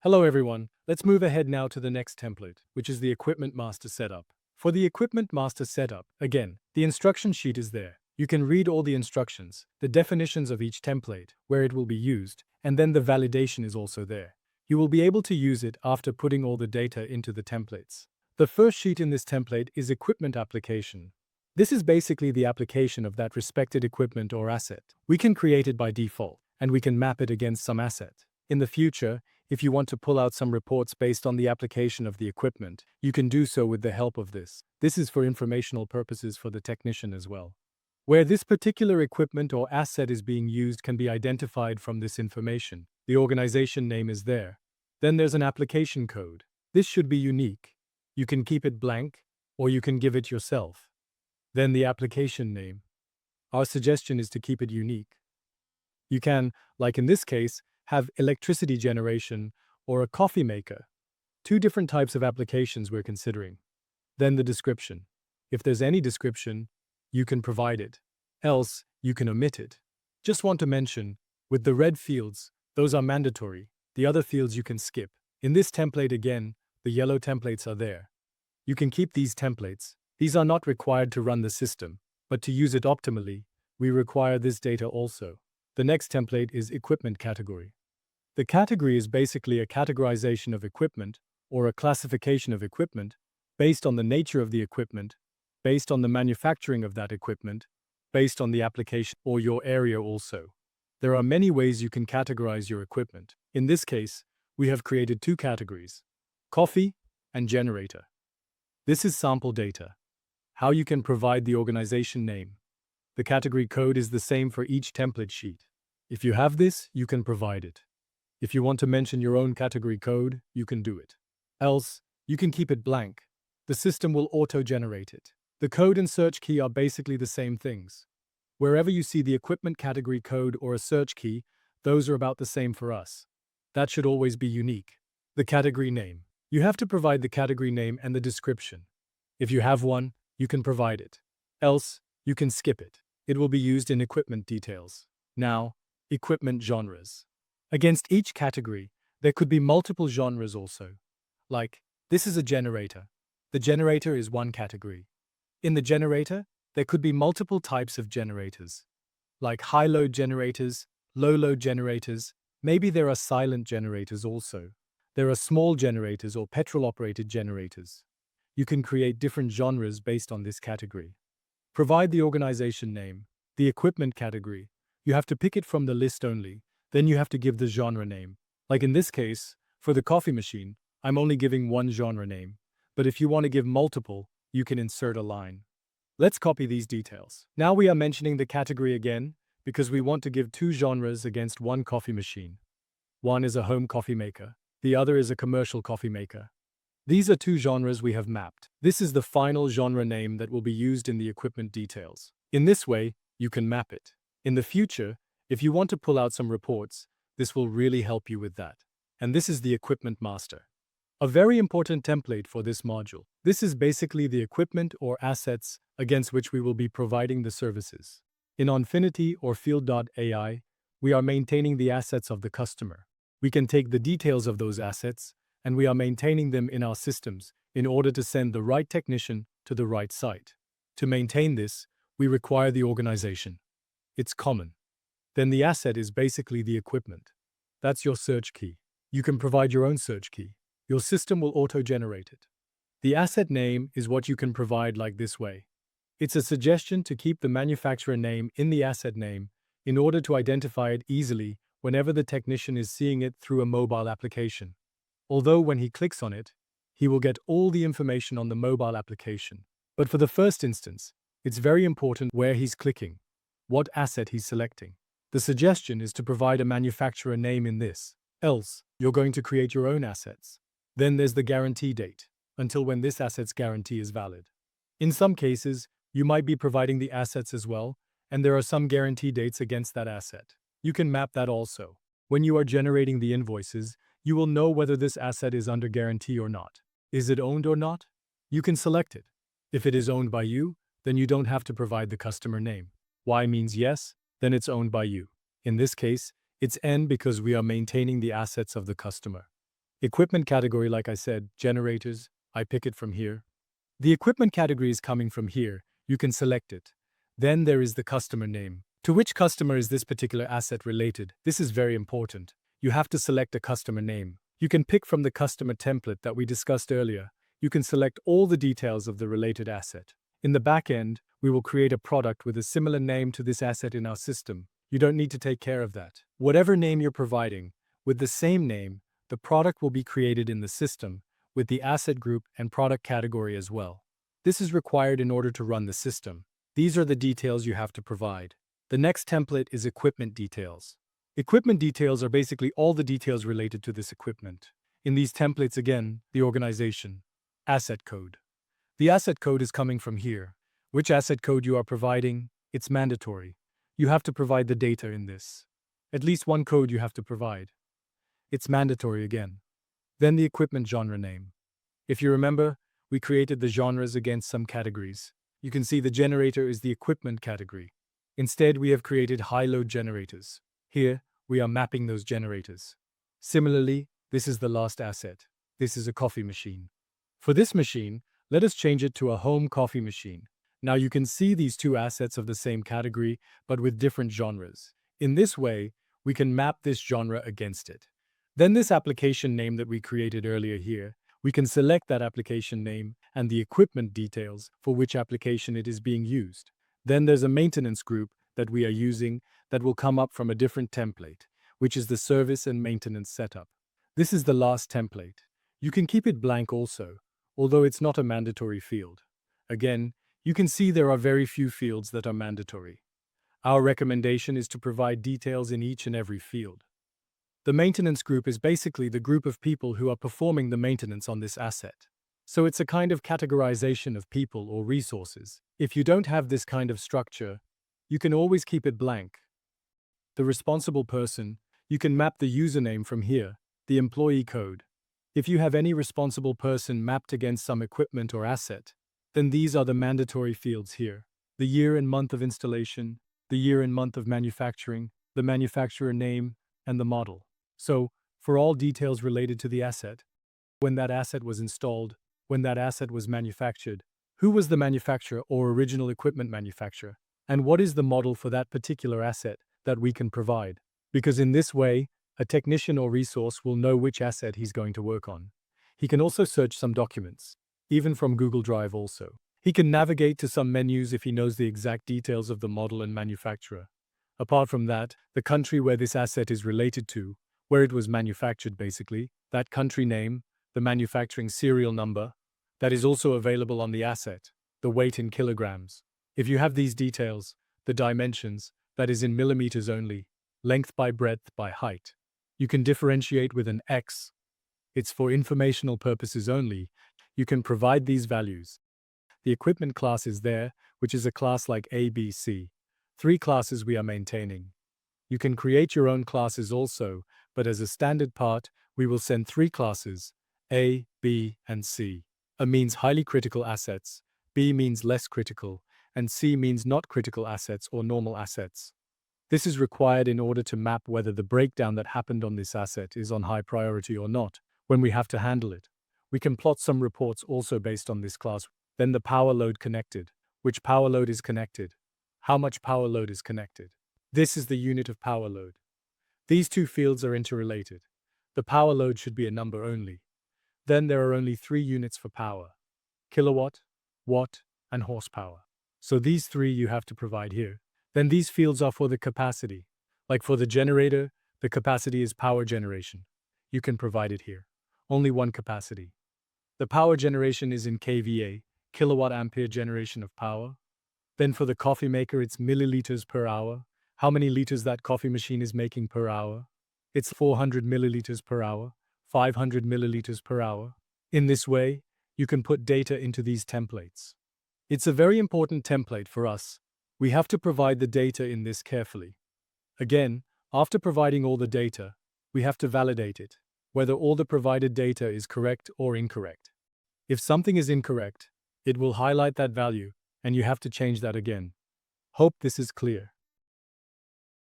Hello everyone, let's move ahead now to the next template, which is the Equipment Master Setup. For the Equipment Master Setup, again, the instruction sheet is there. You can read all the instructions, the definitions of each template, where it will be used, and then the validation is also there. You will be able to use it after putting all the data into the templates. The first sheet in this template is Equipment Application. This is basically the application of that respected equipment or asset. We can create it by default, and we can map it against some asset. In the future, if you want to pull out some reports based on the application of the equipment, you can do so with the help of this. This is for informational purposes for the technician as well. Where this particular equipment or asset is being used can be identified from this information. The organization name is there. Then there's an application code. This should be unique. You can keep it blank, or you can give it yourself. Then the application name. Our suggestion is to keep it unique. You can, like in this case, have electricity generation or a coffee maker. Two different types of applications we're considering. Then the description. If there's any description, you can provide it. Else, you can omit it. Just want to mention, with the red fields, those are mandatory. The other fields you can skip. In this template again, the yellow templates are there. You can keep these templates. These are not required to run the system, but to use it optimally, we require this data also. The next template is Equipment Category. The category is basically a categorization of equipment or a classification of equipment based on the nature of the equipment, based on the manufacturing of that equipment, based on the application or your area also. There are many ways you can categorize your equipment. In this case, we have created two categories, coffee and generator. This is sample data. How you can provide the organization name. The category code is the same for each template sheet. If you have this, you can provide it. If you want to mention your own category code, you can do it. Else, you can keep it blank. The system will auto-generate it. The code and search key are basically the same things. Wherever you see the equipment category code or a search key, those are about the same for us. That should always be unique. The category name. You have to provide the category name and the description. If you have one, you can provide it. Else, you can skip it. It will be used in equipment details. Now, equipment genres. Against each category, there could be multiple genres also. Like, this is a generator. The generator is one category. In the generator, there could be multiple types of generators. Like high-load generators, low-load generators, maybe there are silent generators also. There are small generators or petrol-operated generators. You can create different genres based on this category. Provide the organization name, the equipment category. You have to pick it from the list only. Then you have to give the genre name. Like in this case, for the coffee machine, I'm only giving one genre name. But if you want to give multiple, you can insert a line. Let's copy these details. Now we are mentioning the category again, because we want to give two genres against one coffee machine. One is a home coffee maker. The other is a commercial coffee maker. These are two genres we have mapped. This is the final genre name that will be used in the equipment details. In this way, you can map it. In the future, if you want to pull out some reports, this will really help you with that. And this is the Equipment Master. A very important template for this module. This is basically the equipment or assets against which we will be providing the services. In Onfinity or Field.ai, we are maintaining the assets of the customer. We can take the details of those assets, and we are maintaining them in our systems in order to send the right technician to the right site. To maintain this, we require the organization. It's common. Then the asset is basically the equipment. That's your search key. You can provide your own search key. Your system will auto-generate it. The asset name is what you can provide like this way. It's a suggestion to keep the manufacturer name in the asset name in order to identify it easily whenever the technician is seeing it through a mobile application. Although when he clicks on it, he will get all the information on the mobile application. But for the first instance, it's very important where he's clicking, what asset he's selecting. The suggestion is to provide a manufacturer name in this. Else, you're going to create your own assets. Then there's the guarantee date, until when this asset's guarantee is valid. In some cases, you might be providing the assets as well, and there are some guarantee dates against that asset. You can map that also. When you are generating the invoices, you will know whether this asset is under guarantee or not. Is it owned or not? You can select it. If it is owned by you, then you don't have to provide the customer name. Y means yes, then it's owned by you. In this case, it's N because we are maintaining the assets of the customer. Equipment category, like I said, generators, I pick it from here. The equipment category is coming from here. You can select it. Then there is the customer name. To which customer is this particular asset related? This is very important. You have to select a customer name. You can pick from the customer template that we discussed earlier. You can select all the details of the related asset. In the back end, we will create a product with a similar name to this asset in our system. You don't need to take care of that. Whatever name you're providing, with the same name, the product will be created in the system, with the asset group and product category as well. This is required in order to run the system. These are the details you have to provide. The next template is equipment details. Equipment details are basically all the details related to this equipment. In these templates again, the organization, asset code. The asset code is coming from here. Which asset code you are providing, it's mandatory. You have to provide the data in this. At least one code you have to provide. It's mandatory again. Then the equipment genre name. If you remember, we created the genres against some categories. You can see the generator is the equipment category. Instead, we have created high-load generators. Here, we are mapping those generators. Similarly, this is the last asset. This is a coffee machine. For this machine, let us change it to a home coffee machine. Now you can see these two assets of the same category, but with different genres. In this way, we can map this genre against it. Then this application name that we created earlier here, we can select that application name and the equipment details for which application it is being used. Then there's a maintenance group that we are using that will come up from a different template, which is the service and maintenance setup. This is the last template. You can keep it blank also, although it's not a mandatory field. Again, you can see there are very few fields that are mandatory. Our recommendation is to provide details in each and every field. The maintenance group is basically the group of people who are performing the maintenance on this asset. So it's a kind of categorization of people or resources. If you don't have this kind of structure, you can always keep it blank. The responsible person, you can map the username from here, the employee code. If you have any responsible person mapped against some equipment or asset, then these are the mandatory fields here. The year and month of installation, the year and month of manufacturing, the manufacturer name, and the model. So, for all details related to the asset, when that asset was installed, when that asset was manufactured, who was the manufacturer or original equipment manufacturer, and what is the model for that particular asset that we can provide. Because in this way, a technician or resource will know which asset he's going to work on. He can also search some documents, even from Google Drive also. He can navigate to some menus if he knows the exact details of the model and manufacturer. Apart from that, the country where this asset is related to, where it was manufactured basically, that country name, the manufacturing serial number, that is also available on the asset, the weight in kilograms. If you have these details, the dimensions, that is in millimeters only, length by breadth by height, you can differentiate with an X. It's for informational purposes only. You can provide these values. The equipment class is there, which is a class like A, B, C. 3 classes we are maintaining. You can create your own classes also, but as a standard part, we will send 3 classes, A, B, and C. A means highly critical assets, B means less critical, and C means not critical assets or normal assets. This is required in order to map whether the breakdown that happened on this asset is on high priority or not, when we have to handle it. We can plot some reports also based on this class. Then the power load connected. Which power load is connected? How much power load is connected? This is the unit of power load. These two fields are interrelated. The power load should be a number only. Then there are only 3 units for power: kilowatt, watt, and horsepower. So these 3 you have to provide here. Then these fields are for the capacity. Like for the generator, the capacity is power generation. You can provide it here. Only one capacity. The power generation is in kVA, kilowatt ampere generation of power. Then for the coffee maker, it's milliliters per hour. How many liters that coffee machine is making per hour? It's 400 milliliters per hour, 500 milliliters per hour. In this way, you can put data into these templates. It's a very important template for us. We have to provide the data in this carefully. Again, after providing all the data, we have to validate it, whether all the provided data is correct or incorrect. If something is incorrect, it will highlight that value, and you have to change that again. Hope this is clear.